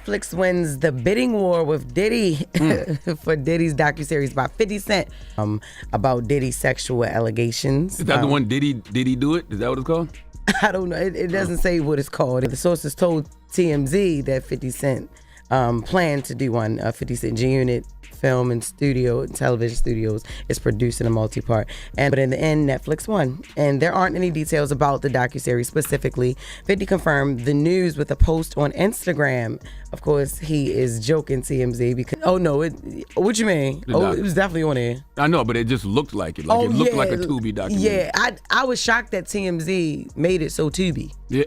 Netflix wins the bidding war with Diddy for Diddy's docuseries by 50 Cent about Diddy's sexual allegations. Is that the one, Diddy Do It? Is that what it's called? I don't know. It doesn't say what it's called. The sources told TMZ that 50 Cent planned to do one. 50 Cent G-Unit film and television studios is producing a multi-part. But in the end, Netflix won. And there aren't any details about the docuseries specifically. 50 confirmed the news with a post on Instagram. Of course, he is joking TMZ because, what you mean? It was definitely on there. I know, but it just looked like it. It looked like a Tubi documentary. Yeah, I was shocked that TMZ made it so Tubi. Yeah.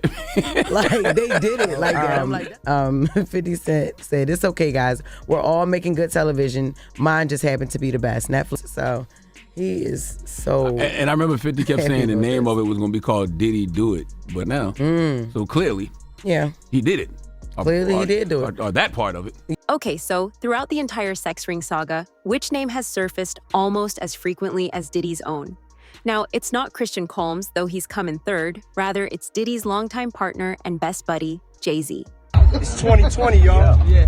Like, they did it like that. I'm like, 50 Cent said, it's okay, guys. We're all making good television. Mine just happened to be the best. Netflix. So he is so. And I remember 50 kept saying the name of it was going to be called Diddy Do It. But now, so clearly, he did it. Clearly he did do it. Or that part of it. Okay, so throughout the entire sex ring saga, which name has surfaced almost as frequently as Diddy's own? Now, it's not Christian Combs, though he's come in third. Rather, it's Diddy's longtime partner and best buddy, Jay-Z. It's 2020, y'all. Yeah.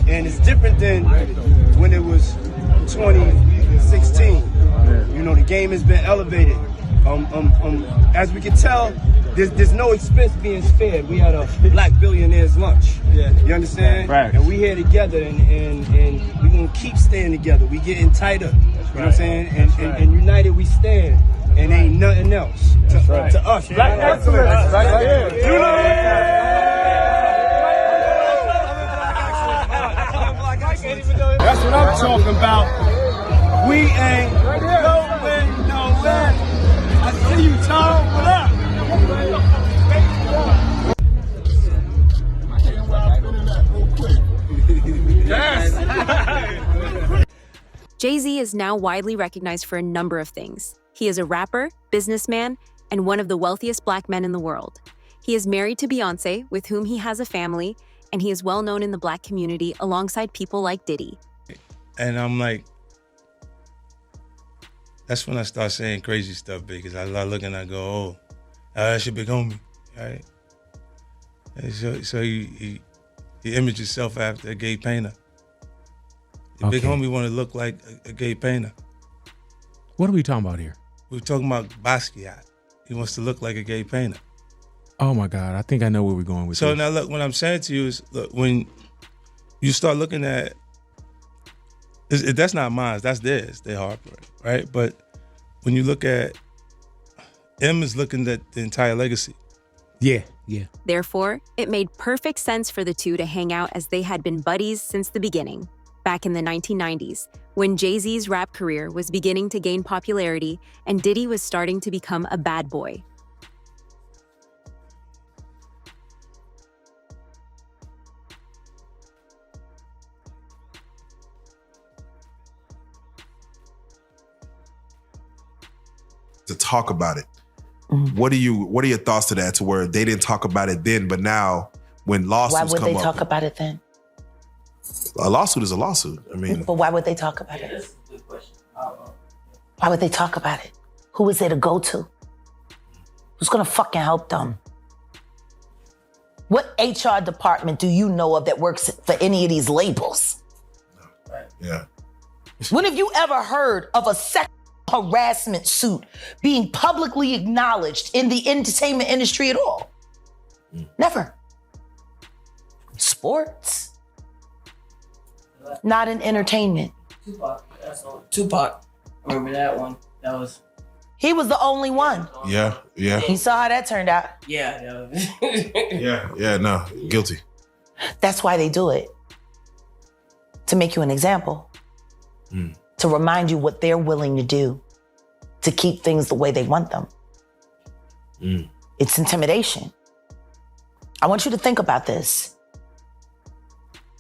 And it's different than when it was 2016. You know, the game has been elevated. As we can tell, there's no expense being spared. We had a black billionaire's lunch. Yeah. You understand? Right. And we here together, and we're going to keep staying together. We getting tighter. You know what I'm saying? And united we stand. And ain't nothing else to us. Black excellence. Right here. That's what I'm talking about. We ain't going nowhere. I see you, Tom. What up? Yes. Jay-Z is now widely recognized for a number of things. He is a rapper, businessman, and one of the wealthiest black men in the world. He is married to Beyonce, with whom he has a family, and he is well known in the black community alongside people like Diddy. And I'm like, that's when I start saying crazy stuff, because I look and I go, oh, that's your big homie, right? And so he imaged himself after a gay painter. The big homie want to look like a gay painter. What are we talking about here? We're talking about Basquiat. He wants to look like a gay painter. Oh my God, I think I know where we're going with this. So now look, what I'm saying to you is, look, when you start looking at, that's not mine, that's theirs, they Harper, right? But when you look at, M is looking at the entire legacy. Yeah. Therefore, it made perfect sense for the two to hang out as they had been buddies since the beginning. Back in the 1990s, when Jay-Z's rap career was beginning to gain popularity and Diddy was starting to become a bad boy. To talk about it. What are your thoughts to that, to where they didn't talk about it then, but now when lawsuits come up? Why would they talk about it then? A lawsuit is a lawsuit. I mean. But why would they talk about it? That's a good question. Why would they talk about it? Who is there to go to? Who's gonna fucking help them? What HR department do you know of that works for any of these labels? Yeah. When have you ever heard of a sexual harassment suit being publicly acknowledged in the entertainment industry at all? Never. Sports. Not in entertainment. Tupac. Remember that one? That was. He was the only one. Yeah. You saw how that turned out. Yeah. No, guilty. That's why they do it. To make you an example. To remind you what they're willing to do to keep things the way they want them. It's intimidation. I want you to think about this.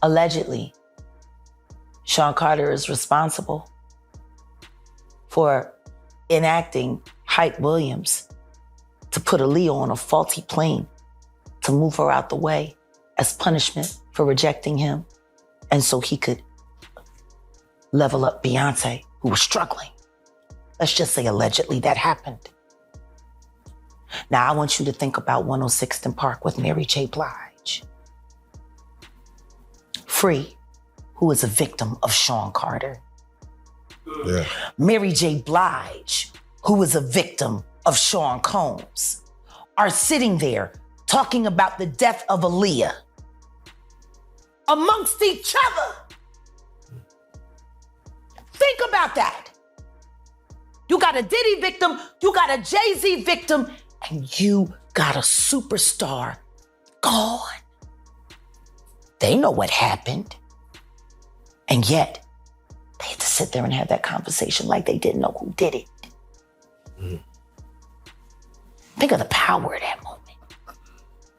Allegedly, Sean Carter is responsible for enacting Hype Williams to put Aaliyah on a faulty plane to move her out the way as punishment for rejecting him, and so he could level up Beyonce, who was struggling. Let's just say allegedly that happened. Now I want you to think about 106th and Park with Mary J. Blige. Free, who is a victim of Sean Carter. Yeah. Mary J. Blige, who is a victim of Sean Combs, are sitting there talking about the death of Aaliyah amongst each other. Think about that. You got a Diddy victim, you got a Jay-Z victim, and you got a superstar gone. They know what happened. And yet, they had to sit there and have that conversation like they didn't know who did it. Think of the power of that moment.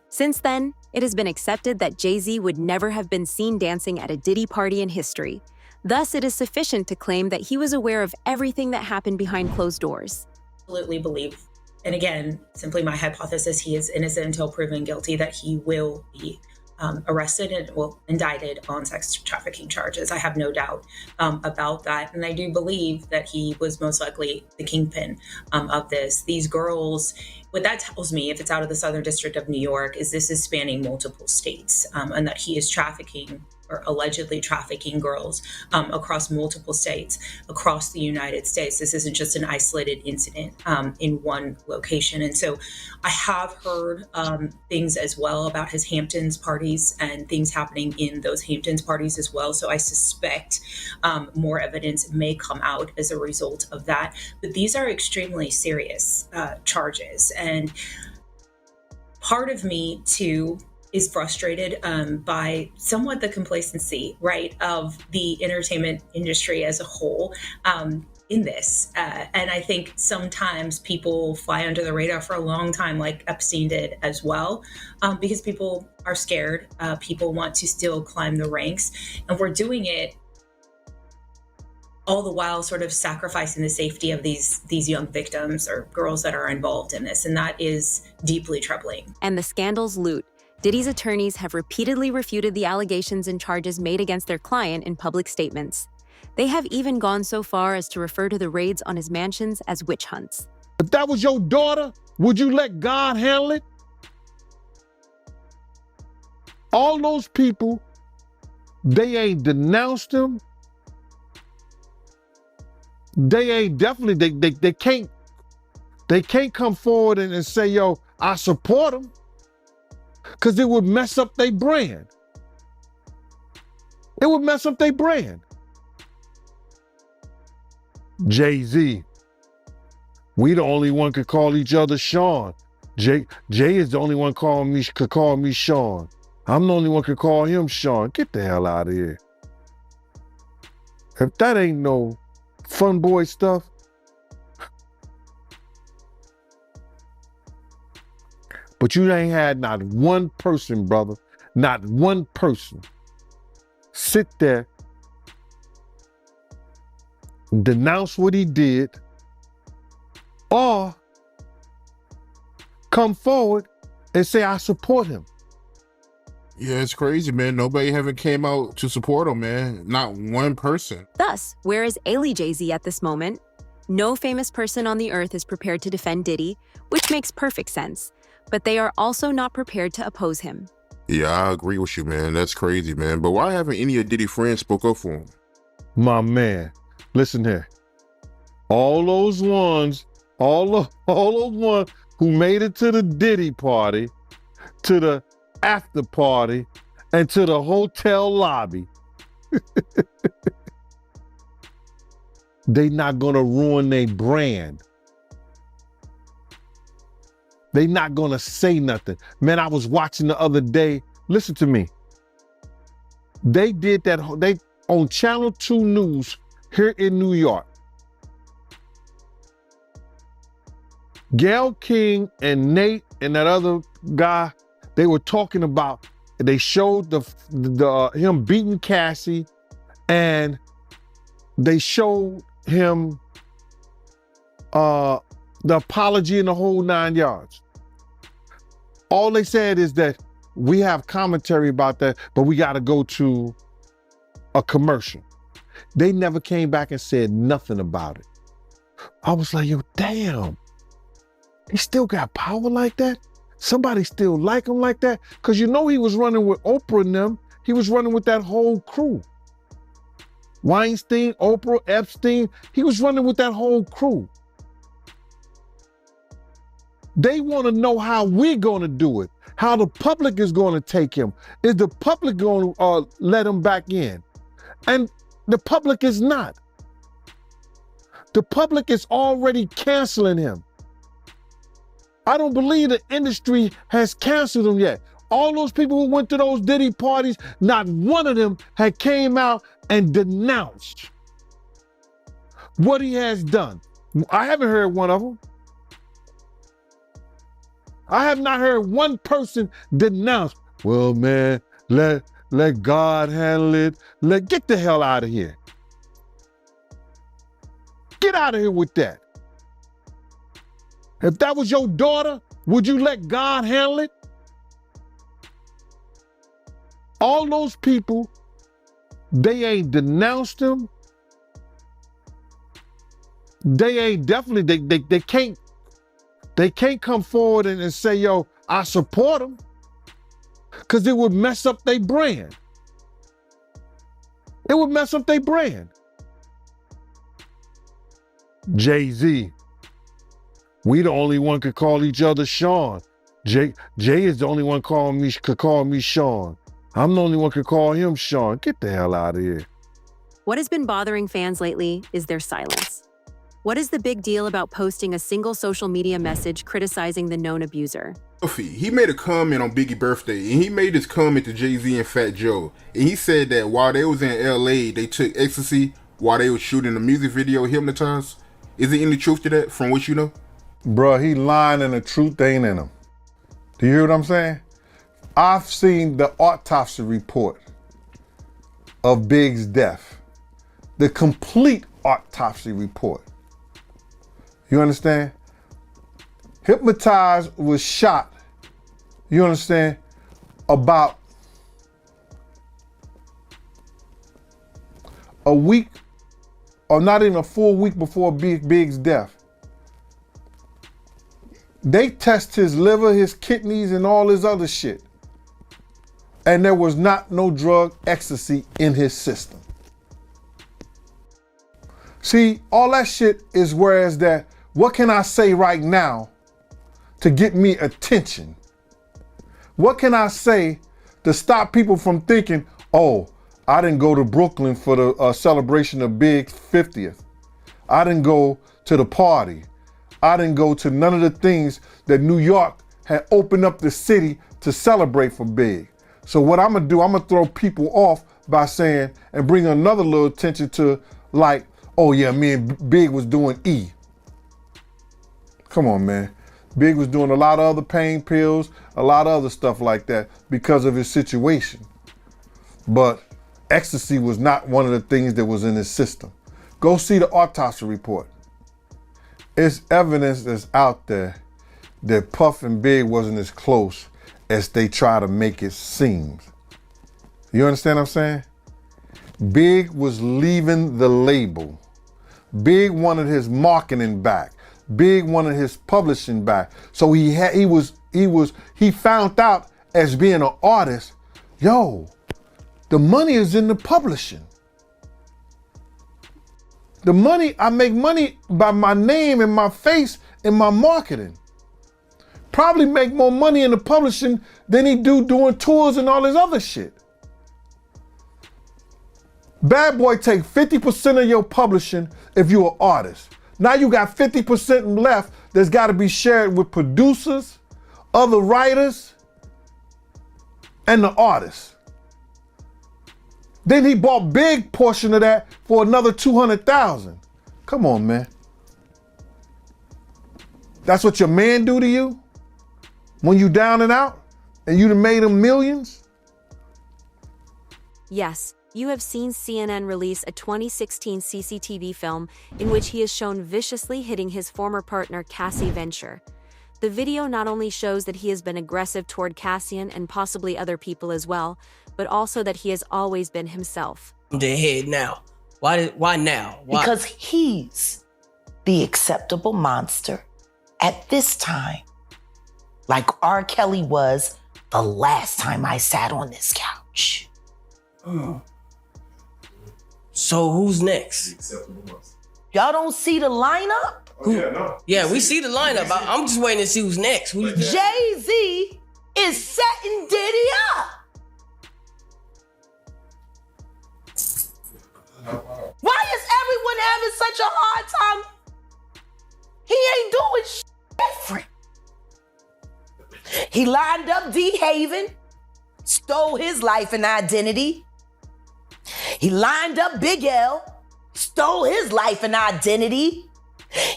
Since then, it has been accepted that Jay-Z would never have been seen dancing at a Diddy party in history. Thus, it is sufficient to claim that he was aware of everything that happened behind closed doors. Absolutely believe, and again, simply my hypothesis, he is innocent until proven guilty, that he will be arrested and indicted on sex trafficking charges. I have no doubt about that. And I do believe that he was most likely the kingpin of this. These girls, what that tells me, if it's out of the Southern District of New York, is this is spanning multiple states and that he is trafficking or allegedly trafficking girls across multiple states, across the United States. This isn't just an isolated incident in one location. And so I have heard things as well about his Hamptons parties and things happening in those Hamptons parties as well. So I suspect more evidence may come out as a result of that. But these are extremely serious charges. And part of me too is frustrated by somewhat the complacency, right, of the entertainment industry as a whole in this. And I think sometimes people fly under the radar for a long time, like Epstein did as well, because people are scared. People want to still climb the ranks. And we're doing it all the while sort of sacrificing the safety of these young victims or girls that are involved in this. And that is deeply troubling. And the scandals loot. Diddy's attorneys have repeatedly refuted the allegations and charges made against their client in public statements. They have even gone so far as to refer to the raids on his mansions as witch hunts. If that was your daughter, would you let God handle it? All those people, they ain't denounced him. They ain't definitely, they can't come forward and say, yo, I support him. Because it would mess up their brand. It would mess up their brand. Jay-Z. We the only one could call each other Sean. Jay is the only one could call me Sean. I'm the only one could call him Sean. Get the hell out of here. If that ain't no fun boy stuff, but you ain't had not one person, brother, not one person sit there, denounce what he did, or come forward and say, I support him. Yeah, it's crazy, man. Nobody haven't came out to support him, man. Not one person. Thus, where is Ailey Jay-Z at this moment? No famous person on the earth is prepared to defend Diddy, which makes perfect sense. But they are also not prepared to oppose him. Yeah, I agree with you, man. That's crazy, man. But why haven't any of Diddy friends spoke up for him? My man, listen here. All those ones who made it to the Diddy party, to the after party, and to the hotel lobby, they not gonna ruin their brand. They not gonna say nothing. Man, I was watching the other day. Listen to me. They did that, they on Channel 2 News here in New York. Gayle King and Nate and that other guy, they were talking about, they showed him beating Cassie, and they showed him the apology in the whole 9 yards. All they said is that we have commentary about that, but we got to go to a commercial. They never came back and said nothing about it. I was like, yo, damn. He still got power like that? Somebody still like him like that? Because you know he was running with Oprah and them. he was running with that whole crew. Weinstein, Oprah, Epstein, he was running with that whole crew. They want to know how we're going to do it, how the public is going to take him. Is the public going to let him back in? And the public is not. The public is already canceling him. I don't believe the industry has canceled him yet. All those people who went to those Diddy parties, not one of them had came out and denounced what he has done. I haven't heard one of them. I have not heard one person denounce, well, man, let God handle it. Get the hell out of here. Get out of here with that. If that was your daughter, would you let God handle it? All those people, they ain't denounced him. They ain't definitely, they can't come forward and say, yo, I support him. Because it would mess up their brand. It would mess up their brand. Jay-Z, we the only one could call each other Sean. Jay is the only one could call me Sean. I'm the only one could call him Sean. Get the hell out of here. What has been bothering fans lately is their silence. What is the big deal about posting a single social media message criticizing the known abuser? He made a comment on Biggie's birthday, and he made this comment to Jay-Z and Fat Joe. And he said that while they was in LA, they took ecstasy while they was shooting a music video, Hypnotized. Is there any truth to that from what you know? Bruh, he lying and the truth ain't in him. Do you hear what I'm saying? I've seen the autopsy report of Big's death. The complete autopsy report. You understand? Hypnotized was shot, you understand, about a week or not even a full week before Big's death. They test his liver, his kidneys, and all his other shit. And there was not no drug ecstasy in his system. See, all that shit is whereas that, what can I say right now to get me attention? What can I say to stop people from thinking, oh, I didn't go to Brooklyn for the celebration of Big's 50th. I didn't go to the party. I didn't go to none of the things that New York had opened up the city to celebrate for Big. So what I'm gonna do, I'm gonna throw people off by saying and bring another little attention to like, oh yeah, me and Big was doing E. Come on, man. Big was doing a lot of other pain pills, a lot of other stuff like that because of his situation. But ecstasy was not one of the things that was in his system. Go see the autopsy report. It's evidence that's out there that Puff and Big wasn't as close as they try to make it seem. You understand what I'm saying? Big was leaving the label. Big wanted his marketing back. Big wanted his publishing back. So he found out as being an artist, yo, the money is in the publishing. The money, I make money by my name and my face and my marketing. Probably make more money in the publishing than he do doing tours and all this other shit. Bad Boy take 50% of your publishing if you're an artist. Now you got 50% left that's got to be shared with producers, other writers, and the artists. Then he bought big portion of that for another $200,000. Come on, man. That's what your man do to you? When you down and out and you done made him millions? Yes, you have seen CNN release a 2016 CCTV film in which he is shown viciously hitting his former partner Cassie Venture. The video not only shows that he has been aggressive toward Cassian and possibly other people as well, but also that he has always been himself. The head now. Why now? Why? Because he's the acceptable monster at this time. Like R. Kelly was the last time I sat on this couch. So who's next? Y'all don't see the lineup? Yeah, we see the lineup. I'm just waiting to see who's next. Jay-Z is setting Diddy up. Why is everyone having such a hard time? He ain't doing different. He lined up D Haven, stole his life and identity. He lined up Big L, stole his life and identity.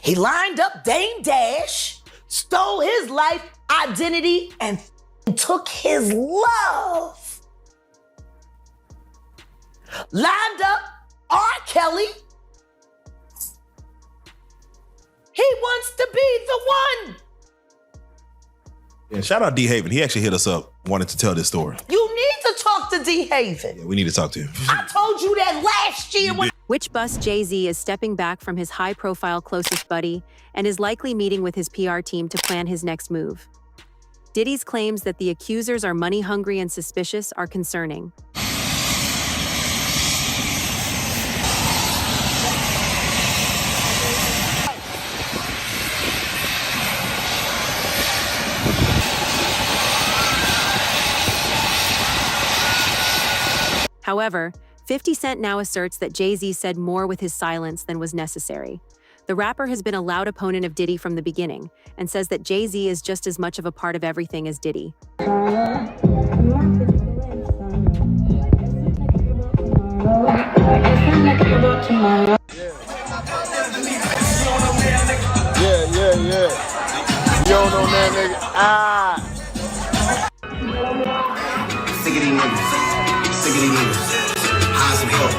He lined up Dame Dash, stole his life, identity, and took his love. Lined up R. Kelly. He wants to be the one. Yeah, shout out D Haven. He actually hit us up, wanted to tell this story. You need to talk to D Haven. Yeah, we need to talk to him. I told you that last year. Which bus Jay-Z is stepping back from his high-profile closest buddy and is likely meeting with his PR team to plan his next move. Diddy's claims that the accusers are money-hungry and suspicious are concerning. However, 50 Cent now asserts that Jay-Z said more with his silence than was necessary. The rapper has been a loud opponent of Diddy from the beginning and says that Jay-Z is just as much of a part of everything as Diddy. Yeah. You don't know that nigga. Sick of these niggas. Sick of these niggas. Hide some help.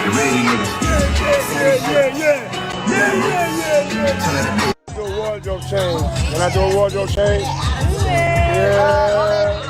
You ready, niggas? Yeah. Do a wardrobe change. Can I do a wardrobe change? Yeah.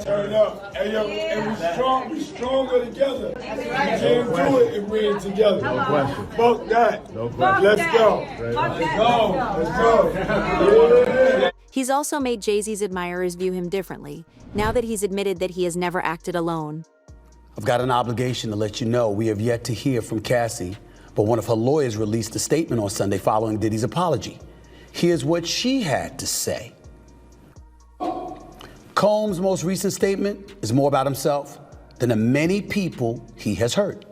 Turn up. Hey, yo, and we stronger together. We can't do it if we ain't together. No question. Fuck that. No question. Let's go. Let's go. He's also made Jay-Z's admirers view him differently, now that he's admitted that he has never acted alone. I've got an obligation to let you know we have yet to hear from Cassie, but one of her lawyers released a statement on Sunday following Diddy's apology. Here's what she had to say. Combs' most recent statement is more about himself than the many people he has hurt.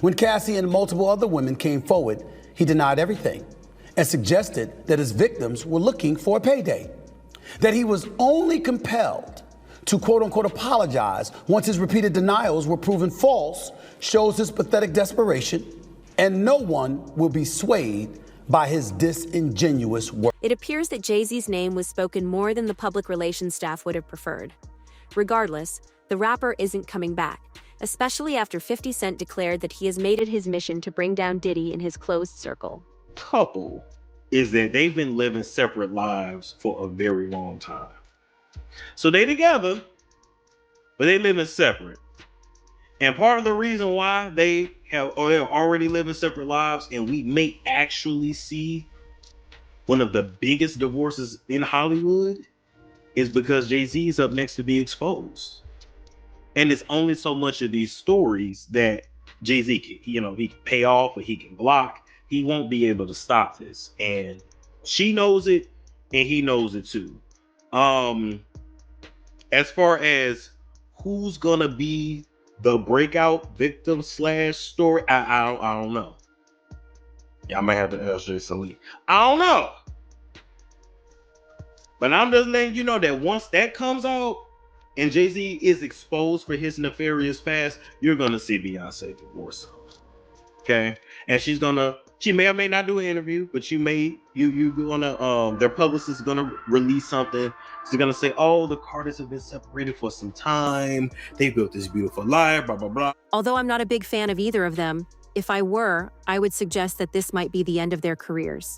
When Cassie and multiple other women came forward, he denied everything and suggested that his victims were looking for a payday, that he was only compelled to quote unquote apologize once his repeated denials were proven false shows his pathetic desperation, and no one will be swayed by his disingenuous work. It appears that Jay-Z's name was spoken more than the public relations staff would have preferred. Regardless, the rapper isn't coming back, especially after 50 Cent declared that he has made it his mission to bring down Diddy in his closed circle. Couple is that they've been living separate lives for a very long time. So they together, but they living separate. And part of the reason why they have already living separate lives, and we may actually see one of the biggest divorces in Hollywood, is because Jay-Z is up next to be exposed. And it's only so much of these stories that Jay-Z can, he can pay off or he can block. He won't be able to stop this. And she knows it, and he knows it too. As far as who's gonna be the breakout victim / story, I don't know. Y'all might have to ask Jay Salih. I don't know. But I'm just letting you know that once that comes out and Jay-Z is exposed for his nefarious past, you're gonna see Beyonce divorce. Okay? And she may or may not do an interview, but their publicist is gonna release something. She's gonna say, oh, the Carters have been separated for some time. They built this beautiful life, blah, blah, blah. Although I'm not a big fan of either of them, if I were, I would suggest that this might be the end of their careers.